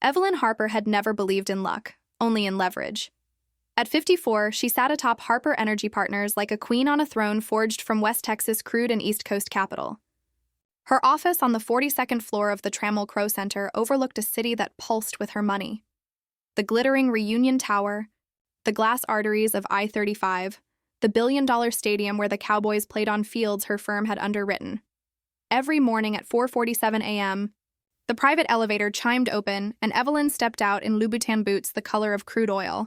Evelyn Harper had never believed in luck, only in leverage. At 54, she sat atop Harper Energy Partners like a queen on a throne forged from West Texas crude and East Coast capital. Her office on the 42nd floor of the Trammell Crow Center overlooked a city that pulsed with her money. The glittering Reunion Tower, the glass arteries of I-35, the billion-dollar stadium where the Cowboys played on fields her firm had underwritten. Every morning at 4:47 a.m., the private elevator chimed open and Evelyn stepped out in Louboutin boots the color of crude oil,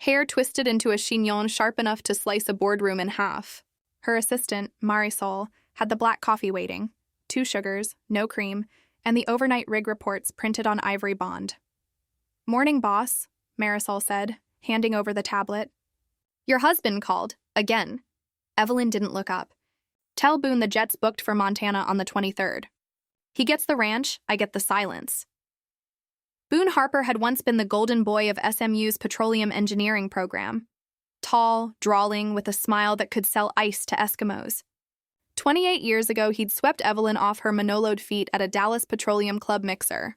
hair twisted into a chignon sharp enough to slice a boardroom in half. Her assistant, Marisol, had the black coffee waiting, 2 sugars, no cream, and the overnight rig reports printed on ivory bond. "Morning, boss," Marisol said, handing over the tablet. "Your husband called, again." Evelyn didn't look up. "Tell Boone the jet's booked for Montana on the 23rd. He gets the ranch, I get the silence." Boone Harper had once been the golden boy of SMU's petroleum engineering program. Tall, drawling, with a smile that could sell ice to Eskimos. 28 years ago, he'd swept Evelyn off her monoloed feet at a Dallas Petroleum Club mixer.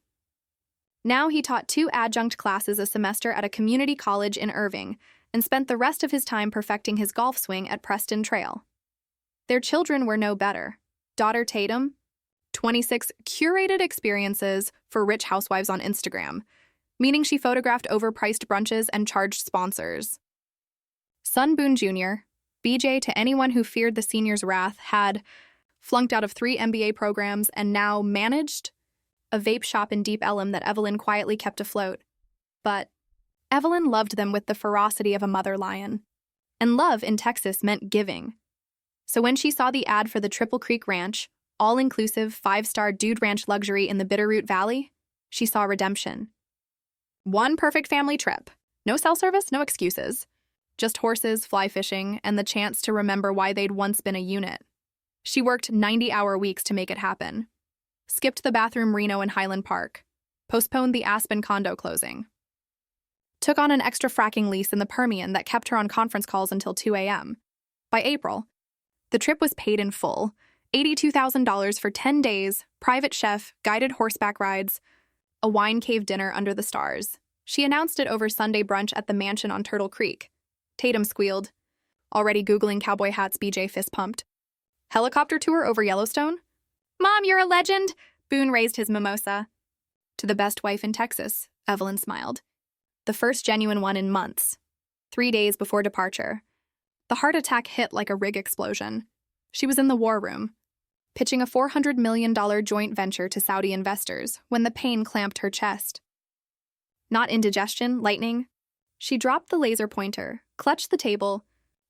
Now he taught 2 adjunct classes a semester at a community college in Irving and spent the rest of his time perfecting his golf swing at Preston Trail. Their children were no better. Daughter Tatum, 26 curated experiences for rich housewives on Instagram, meaning she photographed overpriced brunches and charged sponsors. Son Boone Jr., BJ to anyone who feared the senior's wrath, had flunked out of 3 MBA programs and now managed a vape shop in Deep Ellum that Evelyn quietly kept afloat. But Evelyn loved them with the ferocity of a mother lion. And love in Texas meant giving. So when she saw the ad for the Triple Creek Ranch, all-inclusive 5-star dude ranch luxury in the Bitterroot Valley, she saw redemption. One perfect family trip. No cell service, no excuses. Just horses, fly fishing, and the chance to remember why they'd once been a unit. She worked 90-hour weeks to make it happen. Skipped the bathroom Reno in Highland Park. Postponed the Aspen condo closing. Took on an extra fracking lease in the Permian that kept her on conference calls until 2 a.m. By April, the trip was paid in full, $82,000 for 10 days, private chef, guided horseback rides, a wine cave dinner under the stars. She announced it over Sunday brunch at the mansion on Turtle Creek. Tatum squealed. Already Googling cowboy hats, BJ fist-pumped. Helicopter tour over Yellowstone? "Mom, you're a legend!" Boone raised his mimosa. "To the best wife in Texas," Evelyn smiled. The first genuine one in months. 3 days before departure. The heart attack hit like a rig explosion. She was in the war room, pitching a $400 million joint venture to Saudi investors when the pain clamped her chest. Not indigestion, lightning. She dropped the laser pointer, clutched the table,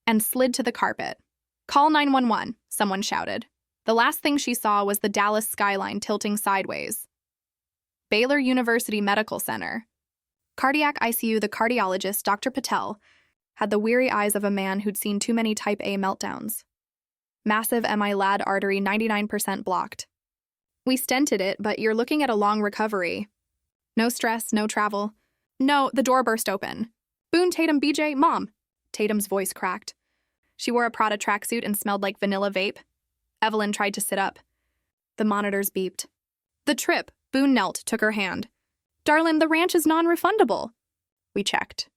and slid to the carpet. "Call 911, someone shouted. The last thing she saw was the Dallas skyline tilting sideways. Baylor University Medical Center. Cardiac ICU, the cardiologist, Dr. Patel, had the weary eyes of a man who'd seen too many type A meltdowns. Massive MI lad artery 99% blocked. "We stented it, but you're looking at a long recovery. No stress, no travel." "No," the door burst open. "Boone, Tatum, BJ, Mom." Tatum's voice cracked. She wore a Prada tracksuit and smelled like vanilla vape. Evelyn tried to sit up. The monitors beeped. "The trip," Boone knelt, took her hand. "Darlin', the ranch is non-refundable." We checked.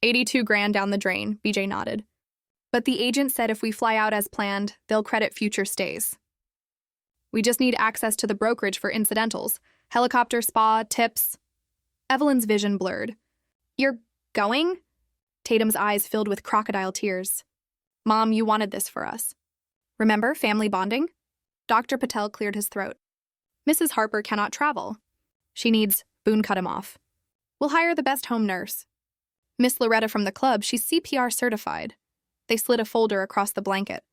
82 grand down the drain, BJ nodded. "But the agent said if we fly out as planned, they'll credit future stays. We just need access to the brokerage for incidentals. Helicopter, spa, tips." Evelyn's vision blurred. "You're going?" Tatum's eyes filled with crocodile tears. "Mom, you wanted this for us. Remember, family bonding?" Dr. Patel cleared his throat. "Mrs. Harper cannot travel. She needs..." Boone cut him off. "We'll hire the best home nurse. Miss Loretta from the club, she's CPR certified." They slid a folder across the blanket.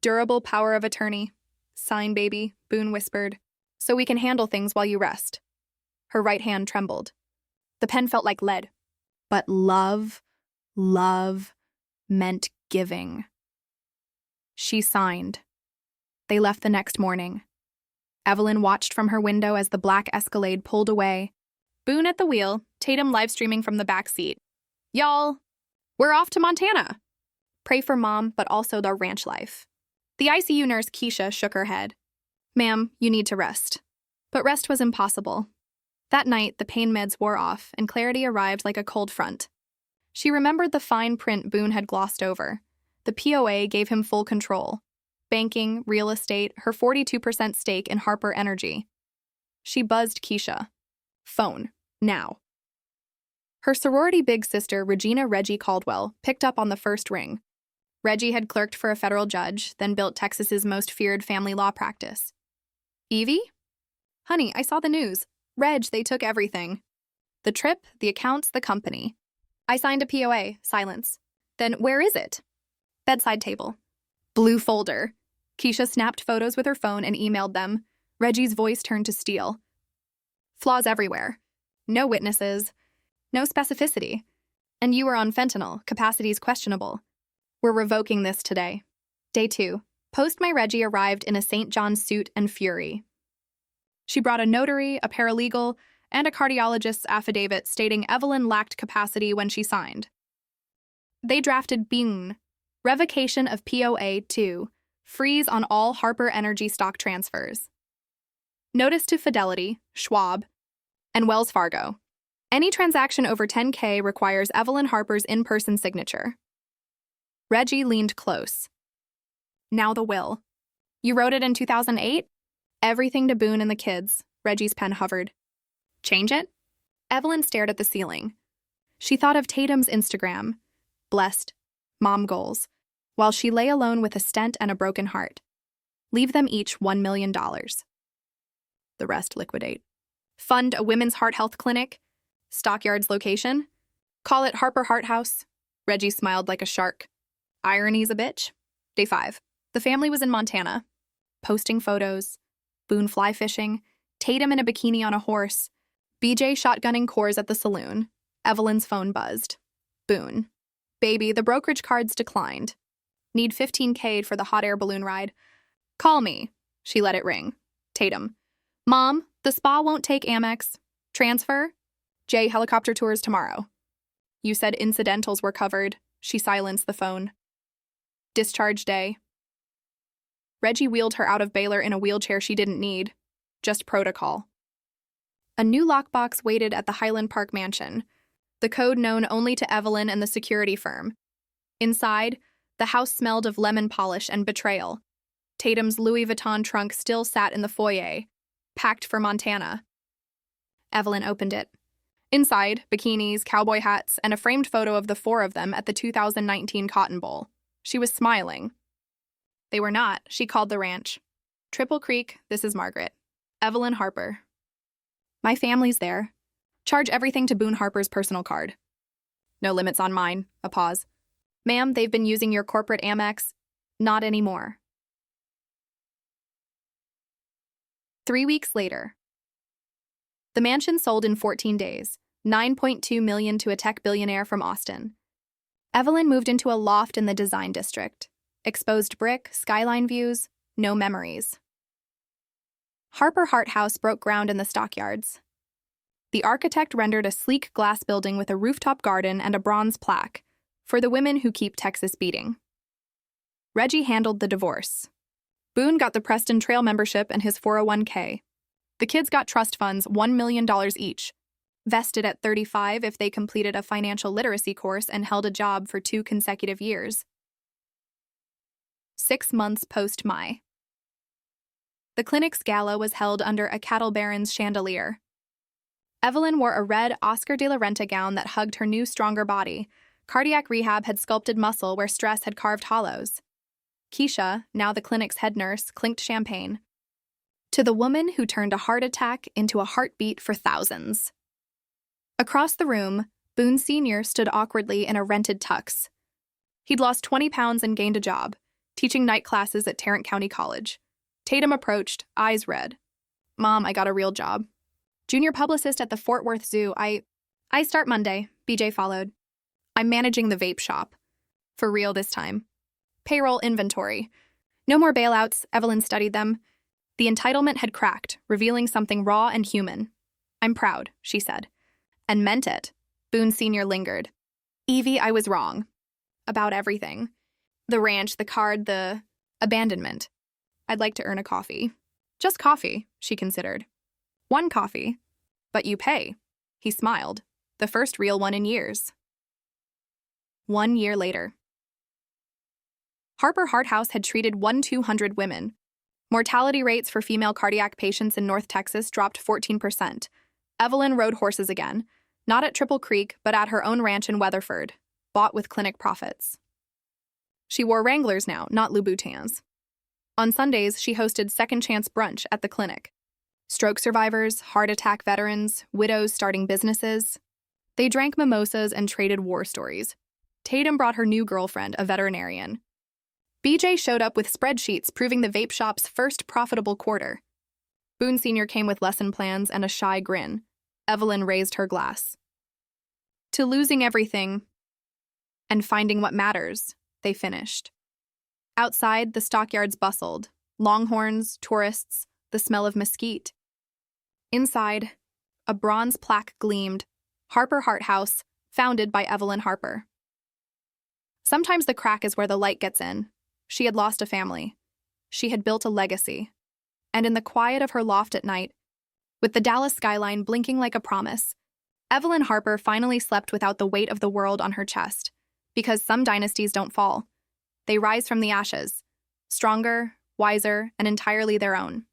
"Durable power of attorney. Sign, baby," Boone whispered, "so we can handle things while you rest." Her right hand trembled. The pen felt like lead. But love meant giving. She signed. They left the next morning. Evelyn watched from her window as the black Escalade pulled away. Boone at the wheel, Tatum live-streaming from the back seat. "Y'all, we're off to Montana." Pray for Mom, but also the ranch life. The ICU nurse, Keisha, shook her head. "Ma'am, you need to rest." But rest was impossible. That night, the pain meds wore off, and clarity arrived like a cold front. She remembered the fine print Boone had glossed over. The POA gave him full control. Banking, real estate, her 42% stake in Harper Energy. She buzzed Keisha. Phone. Now. Her sorority big sister, Reggie Caldwell, picked up on the first ring. Reggie had clerked for a federal judge, then built Texas's most feared family law practice. Evie? Honey, I saw the news. Reg, they took everything. The trip, the accounts, the company. I signed a POA. Silence. Then where is it? Bedside table. Blue folder. Keisha snapped photos with her phone and emailed them. Reggie's voice turned to steel. Flaws everywhere. No witnesses. No specificity. And you were on fentanyl. Capacity's questionable. We're revoking this today. Day 2. Post My Reggie arrived in a St. John's suit and fury. She brought a notary, a paralegal, and a cardiologist's affidavit stating Evelyn lacked capacity when she signed. They drafted Boone. Revocation of POA 2. Freeze on all Harper Energy stock transfers. Notice to Fidelity, Schwab, and Wells Fargo. Any transaction over $10K requires Evelyn Harper's in-person signature. Reggie leaned close. Now the will. You wrote it in 2008? Everything to Boone and the kids. Reggie's pen hovered. Change it? Evelyn stared at the ceiling. She thought of Tatum's Instagram. Blessed. Mom goals. While she lay alone with a stent and a broken heart. Leave them each $1 million. The rest liquidate. Fund a women's heart health clinic. Stockyards location. Call it Harper Heart House. Reggie smiled like a shark. Irony's a bitch. Day 5. The family was in Montana. Posting photos. Boone fly fishing. Tatum in a bikini on a horse. BJ shotgunning cores at the saloon. Evelyn's phone buzzed. Boone. Baby, the brokerage cards declined. Need $15K for the hot air balloon ride. Call me. She let it ring. Tatum. Mom, the spa won't take Amex. Transfer? Jay, helicopter tours tomorrow. You said incidentals were covered. She silenced the phone. Discharge day. Reggie wheeled her out of Baylor in a wheelchair she didn't need. Just protocol. A new lockbox waited at the Highland Park mansion, the code known only to Evelyn and the security firm. Inside, the house smelled of lemon polish and betrayal. Tatum's Louis Vuitton trunk still sat in the foyer, packed for Montana. Evelyn opened it. Inside, bikinis, cowboy hats, and a framed photo of the 4 of them at the 2019 Cotton Bowl. She was smiling. They were not. She called the ranch. Triple Creek, this is Margaret. Evelyn Harper. My family's there. Charge everything to Boone Harper's personal card. No limits on mine. A pause. Ma'am, they've been using your corporate Amex. Not anymore. 3 weeks later. The mansion sold in 14 days, $9.2 million to a tech billionaire from Austin. Evelyn moved into a loft in the design district. Exposed brick, skyline views, no memories. Harper Heart House broke ground in the stockyards. The architect rendered a sleek glass building with a rooftop garden and a bronze plaque, for the women who keep Texas beating. Reggie handled the divorce. Boone got the Preston Trail membership and his 401k. The kids got trust funds $1 million each, vested at 35 if they completed a financial literacy course and held a job for 2 consecutive years. 6 months post-Mai. The clinic's gala was held under a cattle baron's chandelier. Evelyn wore a red Oscar de la Renta gown that hugged her new, stronger body. Cardiac rehab had sculpted muscle where stress had carved hollows. Keisha, now the clinic's head nurse, clinked champagne. To the woman who turned a heart attack into a heartbeat for thousands. Across the room, Boone Sr. stood awkwardly in a rented tux. He'd lost 20 pounds and gained a job, teaching night classes at Tarrant County College. Tatum approached, eyes red. Mom, I got a real job. Junior publicist at the Fort Worth Zoo. I start Monday, BJ followed. I'm managing the vape shop. For real this time. Payroll inventory. No more bailouts, Evelyn studied them. The entitlement had cracked, revealing something raw and human. I'm proud, she said. And meant it. Boone Sr. lingered. Evie, I was wrong. About everything. The ranch, the card, the abandonment. I'd like to earn a coffee. Just coffee, she considered. 1 coffee. But you pay. He smiled, the first real one in years. 1 year later. Harper Heart House had treated 200 women. Mortality rates for female cardiac patients in North Texas dropped 14%. Evelyn rode horses again, not at Triple Creek, but at her own ranch in Weatherford, bought with clinic profits. She wore Wranglers now, not Louboutins. On Sundays, she hosted second chance brunch at the clinic. Stroke survivors, heart attack veterans, widows starting businesses. They drank mimosas and traded war stories. Tatum brought her new girlfriend, a veterinarian. BJ showed up with spreadsheets proving the vape shop's first profitable quarter. Boone Sr. came with lesson plans and a shy grin. Evelyn raised her glass. To losing everything and finding what matters, they finished. Outside, the stockyards bustled. Longhorns, tourists, the smell of mesquite. Inside, a bronze plaque gleamed. Harper Heart House, founded by Evelyn Harper. Sometimes the crack is where the light gets in. She had lost a family. She had built a legacy. And in the quiet of her loft at night, with the Dallas skyline blinking like a promise, Evelyn Harper finally slept without the weight of the world on her chest. Because some dynasties don't fall. They rise from the ashes, stronger, wiser, and entirely their own.